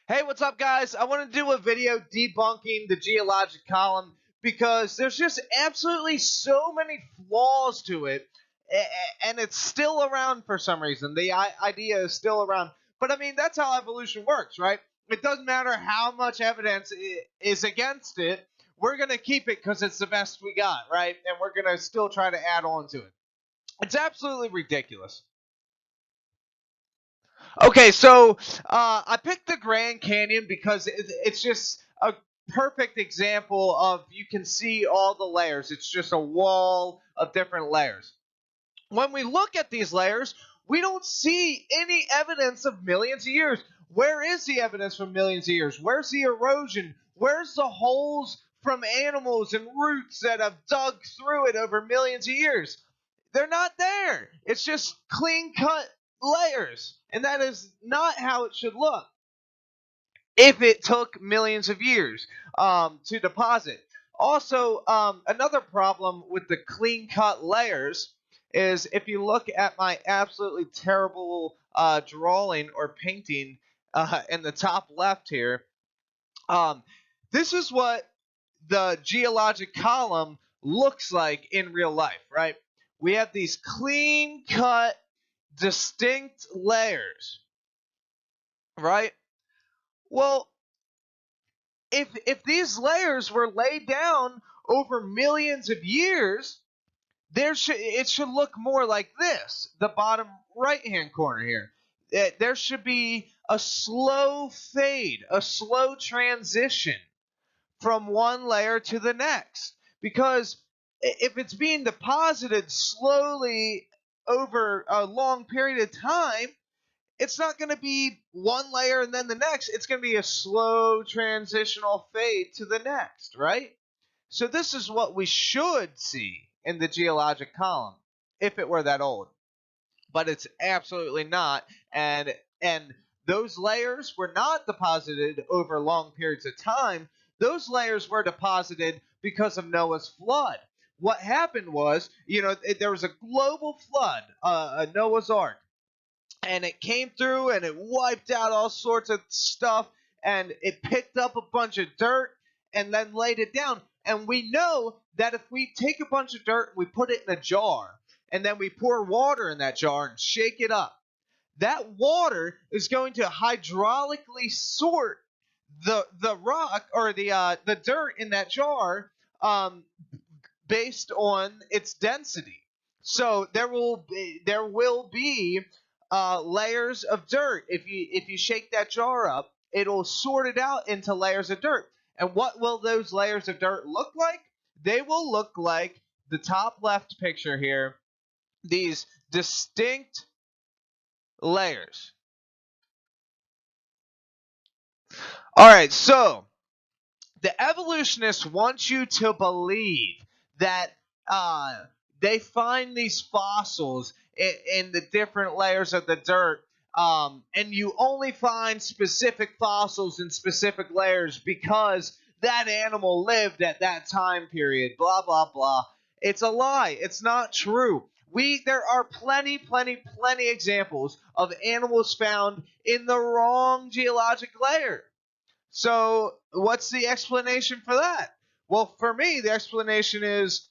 Hey, what's up, guys? I want to do a video debunking the geologic column because there's just absolutely so many flaws to it, and it's still around for some reason. The idea is still around. But I mean, that's how evolution works, right? It doesn't matter how much evidence is against it, we're going to keep it because it's the best we got, right? And we're going to still try to add on to it. It's absolutely ridiculous. Okay, so I picked the Grand Canyon because it's just a perfect example of you can see all the layers. It's just a wall of different layers. When we look at these layers, we don't see any evidence of millions of years. Where is the evidence from millions of years? Where's the erosion? Where's the holes from animals and roots that have dug through it over millions of years? They're not there. It's just clean cut layers. And that is not how it should look if it took millions of years to deposit. Also, another problem with the clean cut layers is if you look at my absolutely terrible drawing or painting in the top left here, um, this is what the geologic column looks like in real life, right? We have these clean cut, distinct layers, right? Well, if these layers were laid down over millions of years, it should look more like this. The bottom right hand corner here. There should be a slow fade, a slow transition from one layer to the next. Because if it's being deposited slowly over a long period of time, it's not going to be one layer and then the next. It's going to be a slow transitional fade to the next, right? So this is what we should see in the geologic column if it were that old. But it's absolutely not. And those layers were not deposited over long periods of time. Those layers were deposited because of Noah's flood. What happened was, there was a global flood, a Noah's Ark, and it came through and it wiped out all sorts of stuff, and it picked up a bunch of dirt and then laid it down. And we know that if we take a bunch of dirt and we put it in a jar and then we pour water in that jar and shake it up, that water is going to hydraulically sort the rock or the dirt in that jar, based on its density. So there will be layers of dirt. If you shake that jar up, it'll sort it out into layers of dirt. And what will those layers of dirt look like? They will look like the top left picture here. These distinct layers. All right, so the evolutionists want you to believe that uh, they find these fossils in the different layers of the dirt, and you only find specific fossils in specific layers because that animal lived at that time period. Blah blah blah. It's a lie. It's not true. There are plenty examples of animals found in the wrong geologic layer. So, what's the explanation for that? Well, for me, the explanation is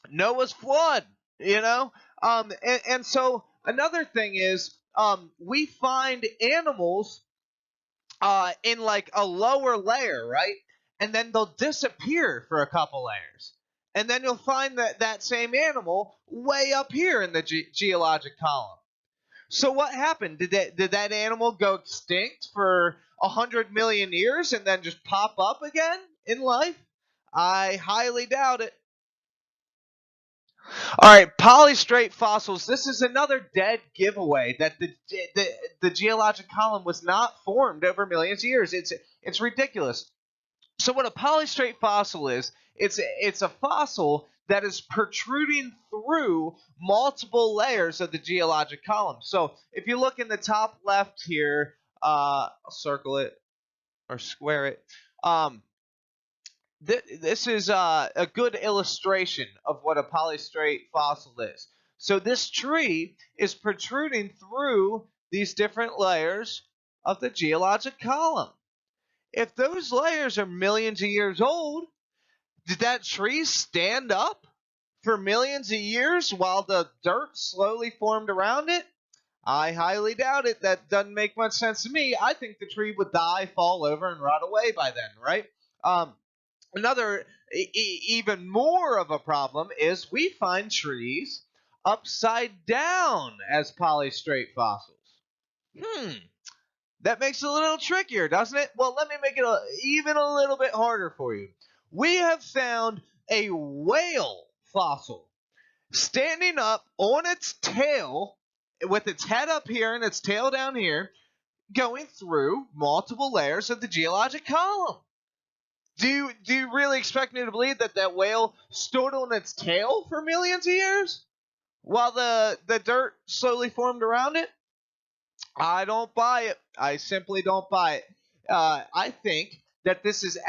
Noah's flood. You know, and so another thing is, we find animals in like a lower layer, right? And then they'll disappear for a couple layers, and then you'll find that same animal way up here in the geologic column. So what happened? Did that animal go extinct for 100 million years and then just pop up again in life? I highly doubt it. All right, polystrate fossils. This is another dead giveaway that the geologic column was not formed over millions of years. It's ridiculous. So what a polystrate fossil is, it's a fossil that is protruding through multiple layers of the geologic column. So if you look in the top left here, I'll circle it or square it. This is a good illustration of what a polystrate fossil is. So this tree is protruding through these different layers of the geologic column. If those layers are millions of years old, did that tree stand up for millions of years while the dirt slowly formed around it? I highly doubt it. That doesn't make much sense to me. I think the tree would die, fall over, and rot away by then, right? Um, Another even more of a problem is we find trees upside down as polystrate fossils. Hmm, that makes it a little trickier, doesn't it? Well, let me make it even a little bit harder for you. We have found a whale fossil standing up on its tail, with its head up here and its tail down here, going through multiple layers of the geologic column. Do you really expect me to believe that that whale stood on its tail for millions of years while the dirt slowly formed around it? I don't buy it. I simply don't buy it. I think that this is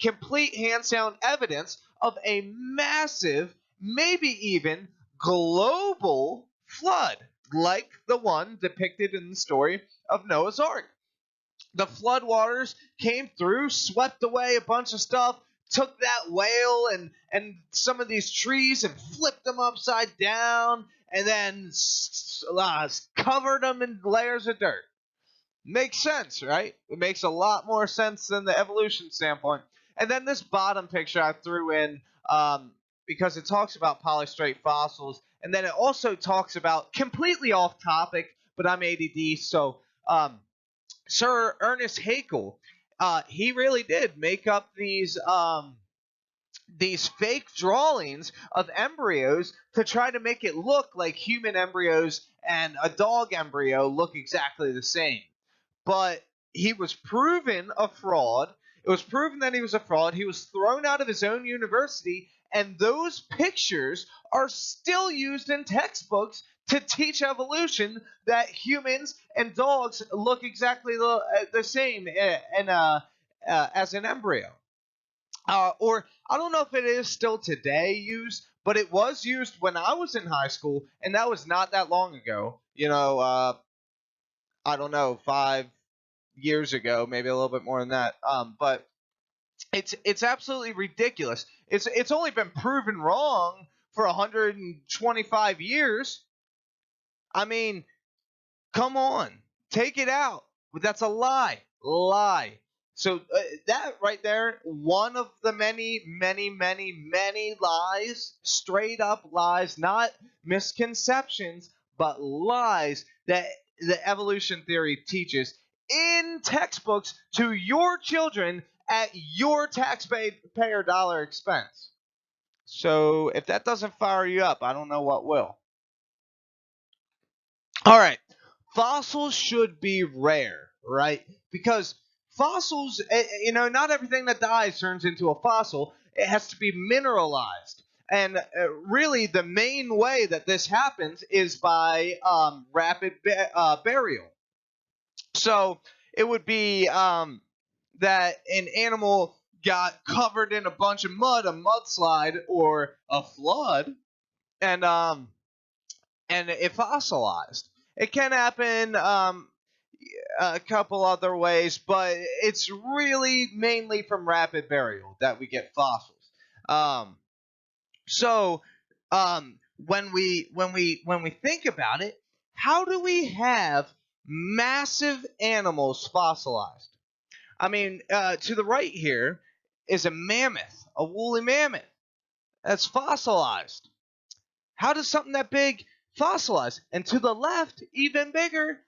complete hands down evidence of a massive, maybe even global flood, like the one depicted in the story of Noah's Ark. The floodwaters came through, swept away a bunch of stuff, took that whale and some of these trees and flipped them upside down, and then covered them in layers of dirt. Makes sense, right? It makes a lot more sense than the evolution standpoint. And then this bottom picture I threw in because it talks about polystrate fossils, and then it also talks about, completely off topic, but I'm ADD, so Sir Ernest Haeckel, he really did make up these fake drawings of embryos to try to make it look like human embryos and a dog embryo look exactly the same. But he was proven a fraud. It was proven that he was a fraud. He was thrown out of his own university, and those pictures are still used in textbooks to teach evolution, that humans and dogs look exactly the same as an embryo. Or I don't know if it is still today used, but it was used when I was in high school, and that was not that long ago. I don't know, 5 years ago, maybe a little bit more than that. But it's absolutely ridiculous. It's only been proven wrong for 125 years. I mean, come on, take it out. But that's a lie. Lie. So that right there, one of the many, many, many, many lies, straight up lies, not misconceptions, but lies that the evolution theory teaches in textbooks to your children at your taxpayer dollar expense. So if that doesn't fire you up, I don't know what will. All right. Fossils should be rare, right? Because fossils, not everything that dies turns into a fossil. It has to be mineralized. And really, the main way that this happens is by rapid burial. So it would be that an animal got covered in a bunch of mud, a mudslide, or a flood, and it fossilized. It can happen a couple other ways, but it's really mainly from rapid burial that we get fossils. Um, so when we think about it, how do we have massive animals fossilized? I mean, to the right here is a mammoth, a woolly mammoth that's fossilized. How does something that big fossilize? And to the left, even bigger,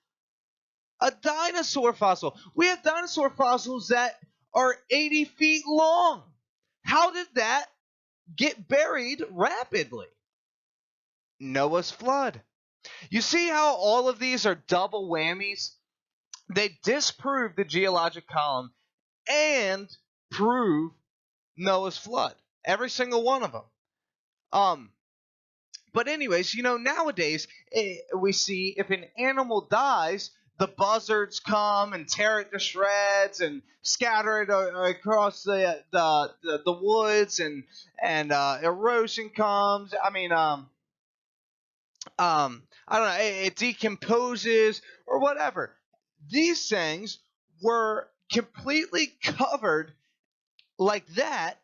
a dinosaur fossil. We have dinosaur fossils that are 80 feet long. How did that get buried rapidly? Noah's flood. You see how all of these are double whammies? They disprove the geologic column and prove Noah's flood. Every single one of them. But anyways, nowadays we see if an animal dies, the buzzards come and tear it to shreds and scatter it across the woods, and erosion comes. I mean, I don't know, it decomposes or whatever. these things were completely covered like that,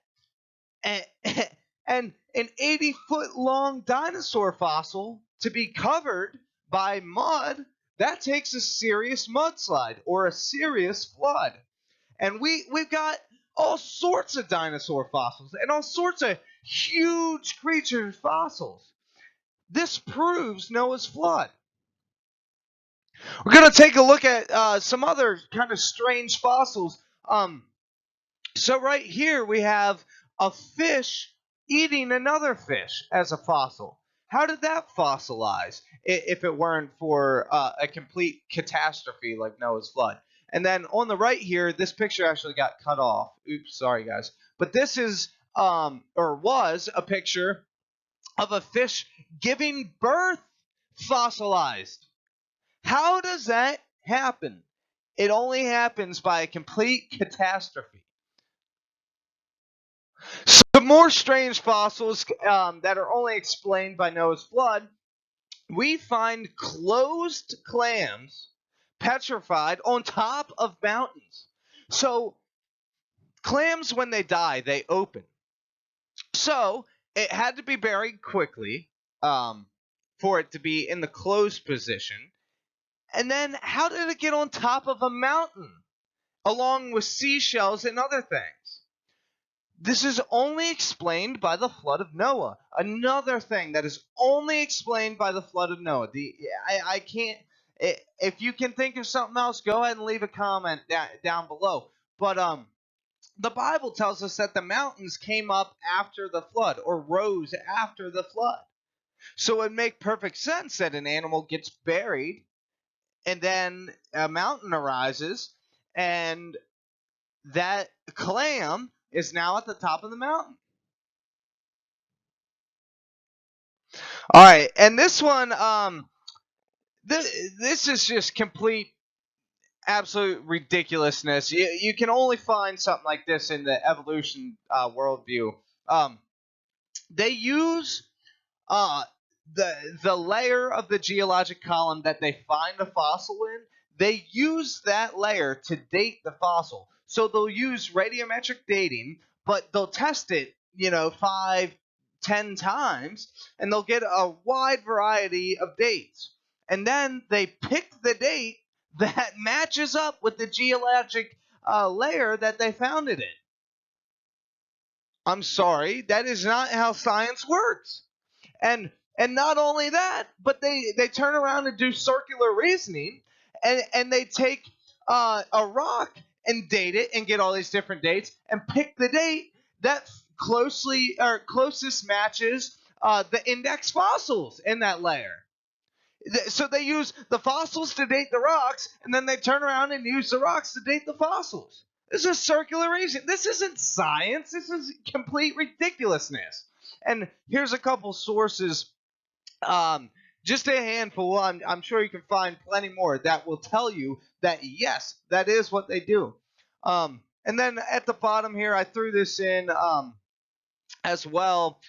and, and an 80-foot long dinosaur fossil to be covered by mud, that takes a serious mudslide or a serious flood. And we've got all sorts of dinosaur fossils and all sorts of huge creature fossils. This proves Noah's flood. We're going to take a look at some other kind of strange fossils. So right here we have a fish eating another fish as a fossil. How did that fossilize if it weren't for a complete catastrophe like Noah's flood? And then on the right here, this picture actually got cut off. Oops, sorry guys. But this is or was a picture of a fish giving birth fossilized. How does that happen? It only happens by a complete catastrophe. Some more strange fossils that are only explained by Noah's flood. We find closed clams petrified on top of mountains. So clams, when they die, they open. So it had to be buried quickly for it to be in the closed position. And then how did it get on top of a mountain along with seashells and other things? This is only explained by the flood of Noah. Another thing that is only explained by the flood of Noah. I can't. If you can think of something else, go ahead and leave a comment down below. But the Bible tells us that the mountains came up after the flood or rose after the flood. So it would make perfect sense that an animal gets buried and then a mountain arises and that clam is now at the top of the mountain. All right, and this one, this is just complete, absolute ridiculousness. You can only find something like this in the evolution worldview. They use uh, the layer of the geologic column that they find a fossil in. They use that layer to date the fossil. So they'll use radiometric dating, but they'll test it, 5, 10 times, and they'll get a wide variety of dates. And then they pick the date that matches up with the geologic layer that they found it in. I'm sorry, that is not how science works. And not only that, but they turn around and do circular reasoning, and they take a rock and date it and get all these different dates and pick the date that closest matches the index fossils in that layer. So they use the fossils to date the rocks, and then they turn around and use the rocks to date the fossils. This is circular reasoning. This isn't science. This is complete ridiculousness. And here's a couple sources, just a handful. I'm sure you can find plenty more that will tell you that yes, that is what they do. And then at the bottom here, I threw this in as well.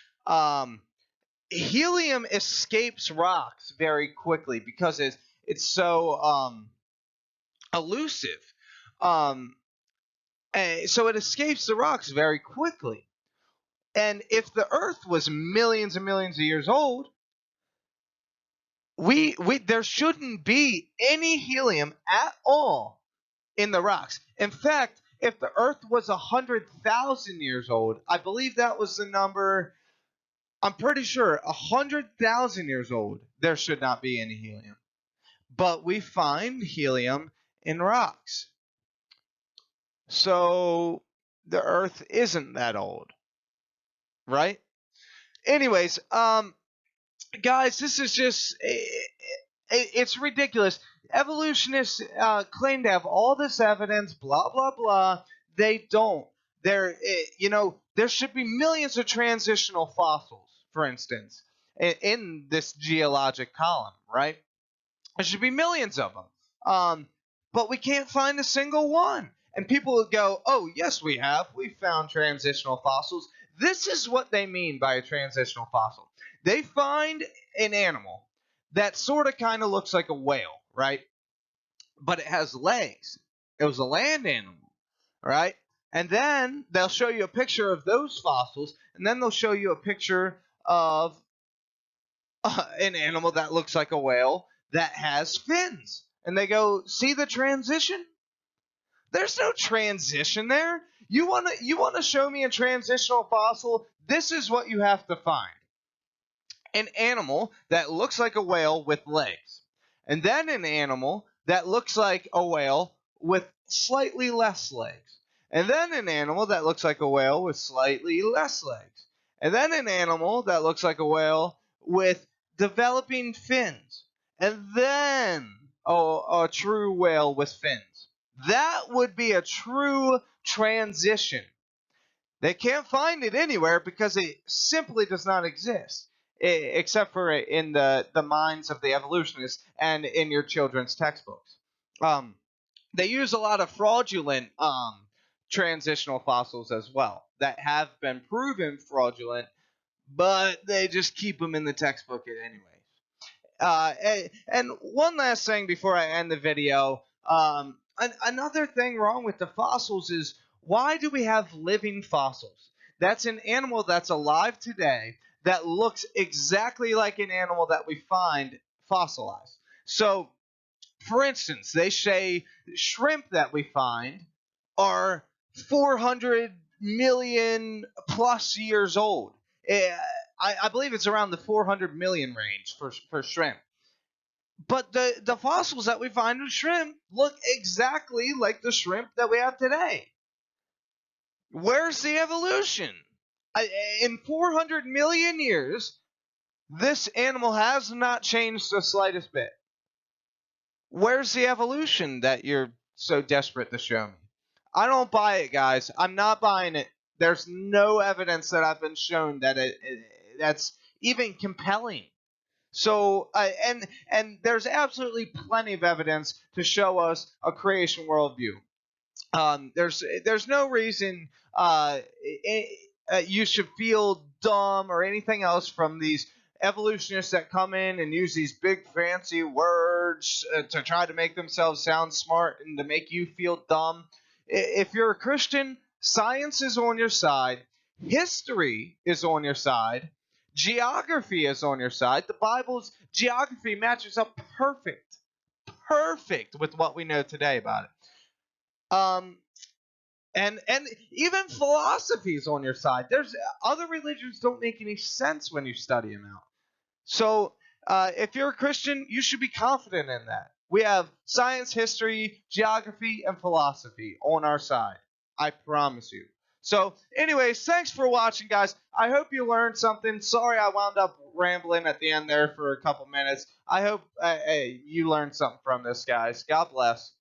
Helium escapes rocks very quickly because it's so elusive. So it escapes the rocks very quickly. And if the Earth was millions and millions of years old, we there shouldn't be any helium at all in the rocks. In fact, if the Earth was 100,000 years old, I believe that was the number. I'm pretty sure 100,000 years old, there should not be any helium. But we find helium in rocks. So the Earth isn't that old, right? Anyways, guys, this is just it's ridiculous. Evolutionists claim to have all this evidence, blah blah blah. They don't. There should be millions of transitional fossils, for instance, in this geologic column, right? There should be millions of them. But we can't find a single one. And people would go, oh, yes, we have. We found transitional fossils. This is what they mean by a transitional fossil. They find an animal that sort of kind of looks like a whale, right? but it has legs. It was a land animal, right? And then they'll show you a picture of those fossils, and then they'll show you a picture of an animal that looks like a whale that has fins. And they go, see the transition? There's no transition there. You wanna show me a transitional fossil? This is what you have to find: an animal that looks like a whale with legs, and then an animal that looks like a whale with slightly less legs, and then an animal that looks like a whale with slightly less legs, and then an animal that looks like a whale with developing fins, and then a true whale with fins. That would be a true transition. They can't find it anywhere because it simply does not exist, except for in the minds of the evolutionists and in your children's textbooks. Um, they use a lot of fraudulent transitional fossils as well that have been proven fraudulent, but they just keep them in the textbook anyway. And one last thing before I end the video. Another thing wrong with the fossils is, why do we have living fossils? That's an animal that's alive today that looks exactly like an animal that we find fossilized. So, for instance, they say shrimp that we find are 400 million plus years old. Eh, I believe it's around the 400 million range for shrimp. But the fossils that we find in shrimp look exactly like the shrimp that we have today. Where's the evolution? In 400 million years, this animal has not changed the slightest bit. Where's the evolution that you're so desperate to show me? I don't buy it, guys. I'm not buying it. There's no evidence that I've been shown that that's even compelling. So, and there's absolutely plenty of evidence to show us a creation worldview. There's no reason you should feel dumb or anything else from these evolutionists that come in and use these big fancy words to try to make themselves sound smart and to make you feel dumb. If you're a Christian, science is on your side, history is on your side, geography is on your side. The Bible's geography matches up perfect with what we know today about it. And even philosophy is on your side. There's other religions don't make any sense when you study them out. So if you're a Christian, you should be confident in that. We have science, history, geography, and philosophy on our side. I promise you. So, anyways, thanks for watching, guys. I hope you learned something. Sorry I wound up rambling at the end there for a couple minutes. I hope you learned something from this, guys. God bless.